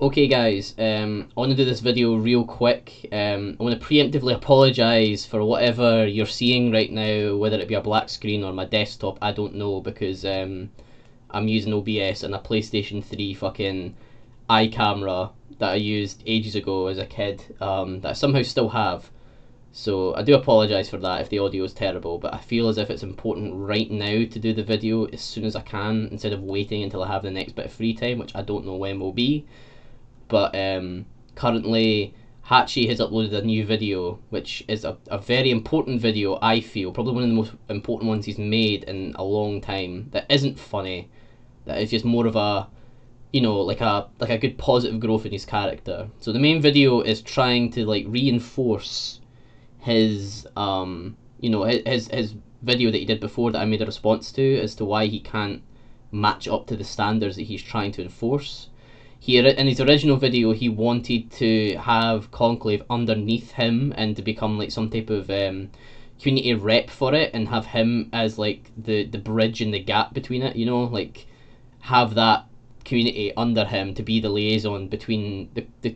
Okay guys, I want to do this video real quick. I want to preemptively apologise for whatever you're seeing right now, whether it be a black screen or my desktop, I don't know, because I'm using OBS and a PlayStation 3 fucking eye camera that I used ages ago as a kid, that I somehow still have. So I do apologise for that if the audio is terrible, but I feel as if it's important right now to do the video as soon as I can, instead of waiting until I have the next bit of free time, which I don't know when will be. But currently Hachi has uploaded a new video, which is a very important video, I feel, probably one of the most important ones he's made in a long time, that isn't funny, that is just more of a, like a good positive growth in his character. So the main video is trying to like reinforce his his video that he did before that I made a response to, as to why he can't match up to the standards that he's trying to enforce. In his original video, he wanted to have Conclave underneath him and to become like some type of community rep for it, and have him as like the bridge and the gap between it, like have that community under him to be the liaison between the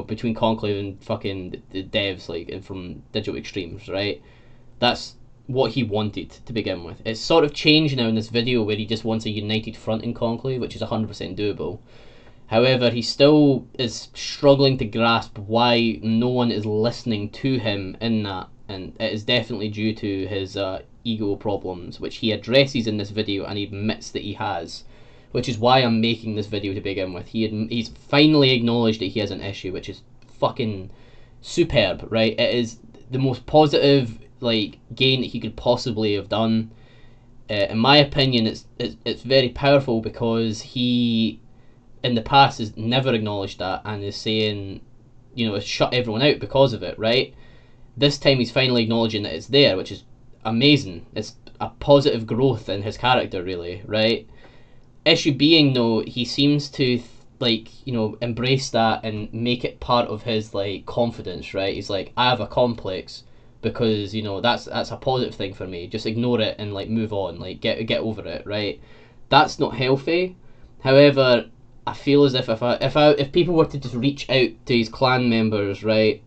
between Conclave and fucking the devs, like from Digital Extremes, right? That's what he wanted to begin with. It's sort of changed now in this video where he just wants a united front in Conclave, which is 100% doable. However, he still is struggling to grasp why no one is listening to him in that, and it is definitely due to his ego problems, which he addresses in this video and he admits that he has, which is why I'm making this video to begin with. He's finally acknowledged that he has an issue, which is fucking superb, right? It is the most positive like gain that he could possibly have done. In my opinion, it's very powerful, because he in the past has never acknowledged that and is saying, has shut everyone out because of it, right? This time he's finally acknowledging that it's there, which is amazing. It's a positive growth in his character, really, right? Issue being, though, he seems to embrace that and make it part of his like confidence, right? He's like, I have a complex because that's a positive thing for me. Just ignore it and like move on, like get over it, right? That's not healthy. However, I feel as if people were to just reach out to his clan members, right,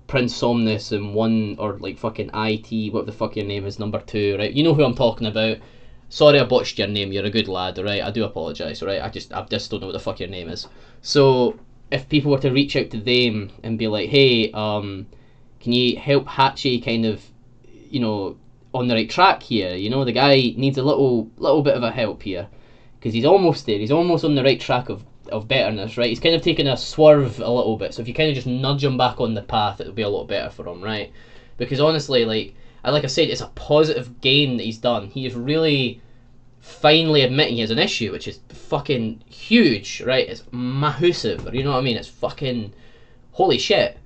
Prince Somnus and one, or like fucking IT, what the fuck your name is, number 2, right? You know who I'm talking about. Sorry I botched your name, you're a good lad, right? I do apologise, right? I just don't know what the fuck your name is. So if people were to reach out to them and be like, hey, can you help Hachi kind of, on the right track here? The guy needs a little bit of a help here, because he's almost there. He's almost on the right track of betterness, right? He's kind of taking a swerve a little bit. So if you kind of just nudge him back on the path, it'll be a lot better for him, right? Because honestly, like I said, it's a positive gain that he's done. He is really finally admitting he has an issue, which is fucking huge, right? It's massive, you know what I mean? It's fucking holy shit,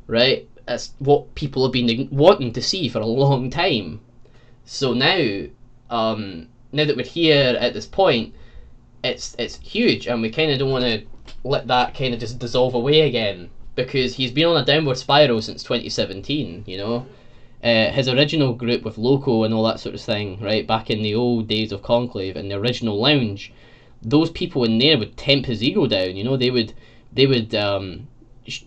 right? That's what people have been wanting to see for a long time. So now that we're here at this point, it's huge, and we kind of don't want to let that kind of just dissolve away again, because he's been on a downward spiral since 2017. His original group with Loco and all that sort of thing, right, back in the old days of Conclave and the original lounge, those people in there would tempt his ego down. They would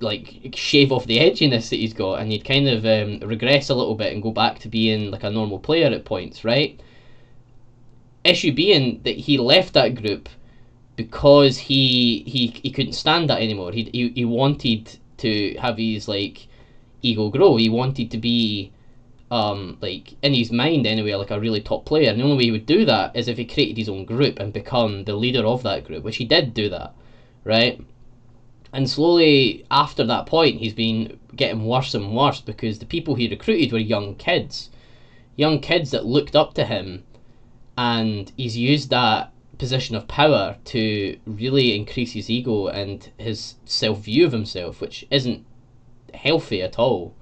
like shave off the edginess that he's got, and he'd kind of regress a little bit and go back to being like a normal player at points, right? Issue being that he left that group because he couldn't stand that anymore. He wanted to have his like ego grow. He wanted to be like in his mind anyway, like a really top player. And the only way he would do that is if he created his own group and become the leader of that group, which he did do that, right? And slowly after that point, he's been getting worse and worse, because the people he recruited were young kids that looked up to him, and he's used that position of power to really increase his ego and his self-view of himself, which isn't healthy at all.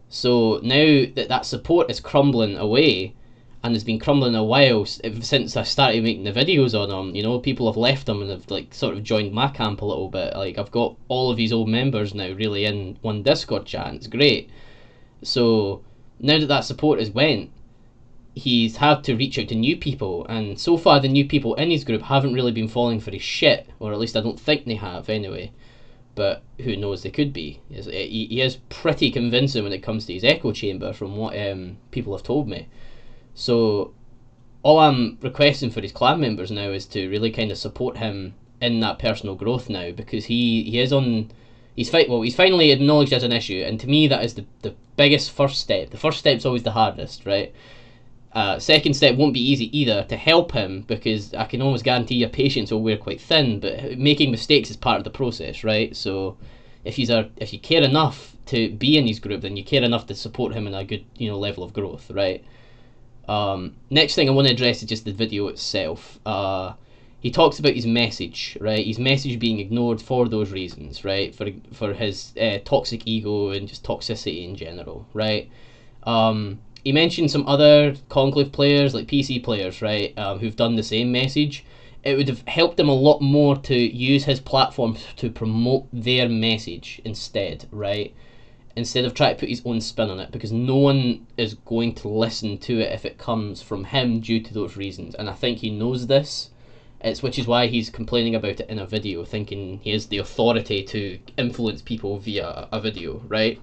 So now that support is crumbling away, and has been crumbling a while since I started making the videos on him. People have left him and have like sort of joined my camp a little bit. Like, I've got all of these old members now really in one Discord chat, and it's great. So now that support has went, he's had to reach out to new people, and so far the new people in his group haven't really been falling for his shit, or at least I don't think they have anyway. But who knows, they could be. He is pretty convincing when it comes to his echo chamber, from what people have told me. So all I'm requesting for his clan members now is to really kind of support him in that personal growth now, because he is on. He's finally acknowledged as an issue, and to me that is the biggest first step. The first step's always the hardest, right? Second step won't be easy either, to help him, because I can almost guarantee your patience will wear quite thin, but making mistakes is part of the process, right? So if you care enough to be in his group, then you care enough to support him in a good level of growth, right? Next thing I want to address is just the video itself. He talks about his message, right? His message being ignored for those reasons, right? For his toxic ego and just toxicity in general, right? He mentioned some other Conclave players, like PC players, right, who've done the same message. It would have helped him a lot more to use his platform to promote their message instead, right? Instead of trying to put his own spin on it, because no one is going to listen to it if it comes from him due to those reasons. And I think he knows this, which is why he's complaining about it in a video, thinking he has the authority to influence people via a video, right?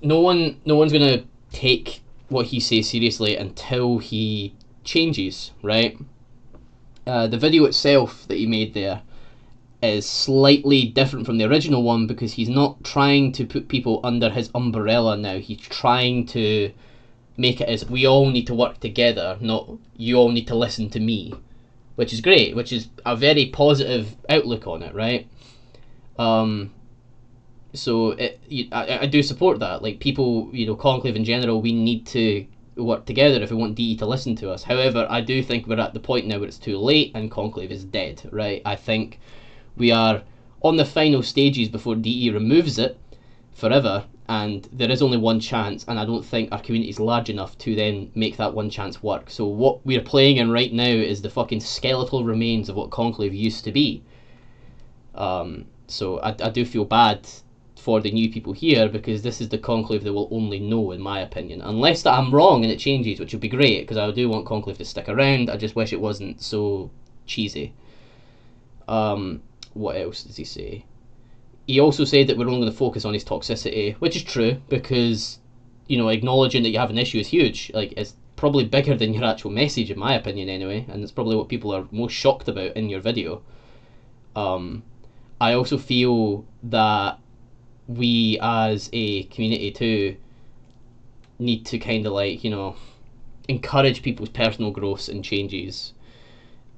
No one's gonna take what he says seriously until he changes, right? The video itself that he made there is slightly different from the original one, because he's not trying to put people under his umbrella now. He's trying to make it as we all need to work together, not you all need to listen to me, which is great, which is a very positive outlook on it, right? So I do support that. Like, people, Conclave in general, we need to work together if we want DE to listen to us. However, I do think we're at the point now where it's too late and Conclave is dead, right? I think we are on the final stages before DE removes it forever, and there is only one chance, and I don't think our community is large enough to then make that one chance work. So what we're playing in right now is the fucking skeletal remains of what Conclave used to be. So I do feel bad for the new people here, because this is the Conclave they will only know, in my opinion, unless that I'm wrong and it changes, which would be great, because I do want Conclave to stick around. I just wish it wasn't so cheesy. What else does he say? He also said that we're only going to focus on his toxicity, which is true, because acknowledging that you have an issue is huge. Like, it's probably bigger than your actual message, in my opinion anyway, and it's probably what people are most shocked about in your video. I also feel that we as a community too need to kind of encourage people's personal growth and changes.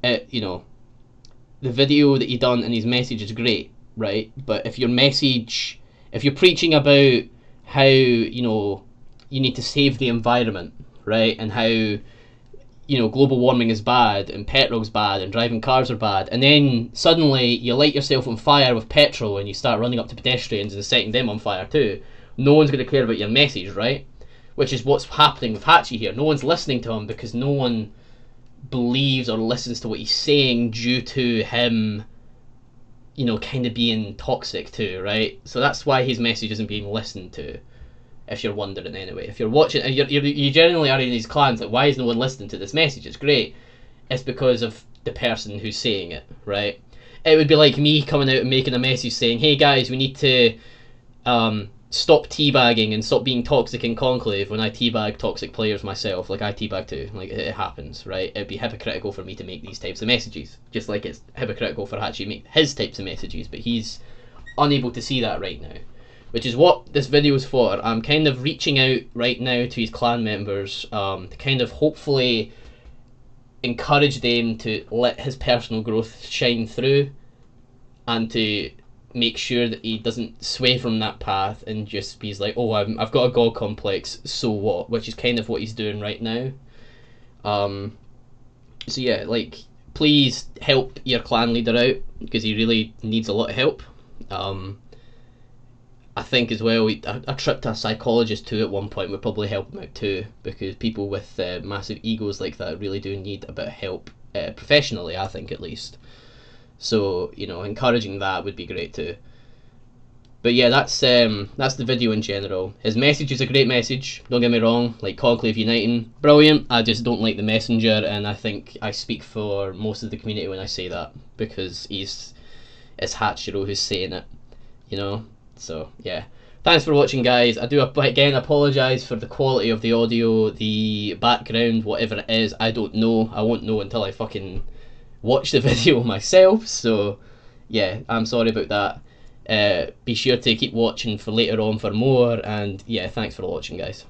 The video that he done and his message is great, right? But if you're preaching about how you need to save the environment, right, and how global warming is bad and petrol's bad and driving cars are bad, and then suddenly you light yourself on fire with petrol and you start running up to pedestrians and setting them on fire too, no one's going to care about your message, right? Which is what's happening with Hachi here. No one's listening to him because no one believes or listens to what he's saying due to him kind of being toxic too, right? So that's why his message isn't being listened to, if you're wondering anyway. If you're watching, and you generally are in these clans, like, why is no one listening to this message? It's great. It's because of the person who's saying it, right? It would be like me coming out and making a message saying, hey guys, we need to stop teabagging and stop being toxic in Conclave, when I teabag toxic players myself. Like, I teabag too. Like, it happens, right? It'd be hypocritical for me to make these types of messages, just like it's hypocritical for Hachi to make his types of messages, but he's unable to see that right now, which is what this video is for. I'm kind of reaching out right now to his clan members to kind of hopefully encourage them to let his personal growth shine through, and to make sure that he doesn't sway from that path and just be like, oh, I've got a god complex, so what? Which is kind of what he's doing right now. So yeah, like, please help your clan leader out, because he really needs a lot of help. I think as well, a trip to a psychologist too at one point would probably help him out too, because people with massive egos like that really do need a bit of help, professionally, I think, at least. So, encouraging that would be great too. But yeah, that's the video in general. His message is a great message, don't get me wrong, like Conclave Uniting, brilliant. I just don't like the messenger, and I think I speak for most of the community when I say that, because it's Hachiro who's saying it, you know? So yeah. Thanks for watching, guys. I do again apologise for the quality of the audio, the background, whatever it is. I don't know. I won't know until I fucking watch the video myself. So yeah, I'm sorry about that. Be sure to keep watching for later on for more, and yeah, thanks for watching, guys.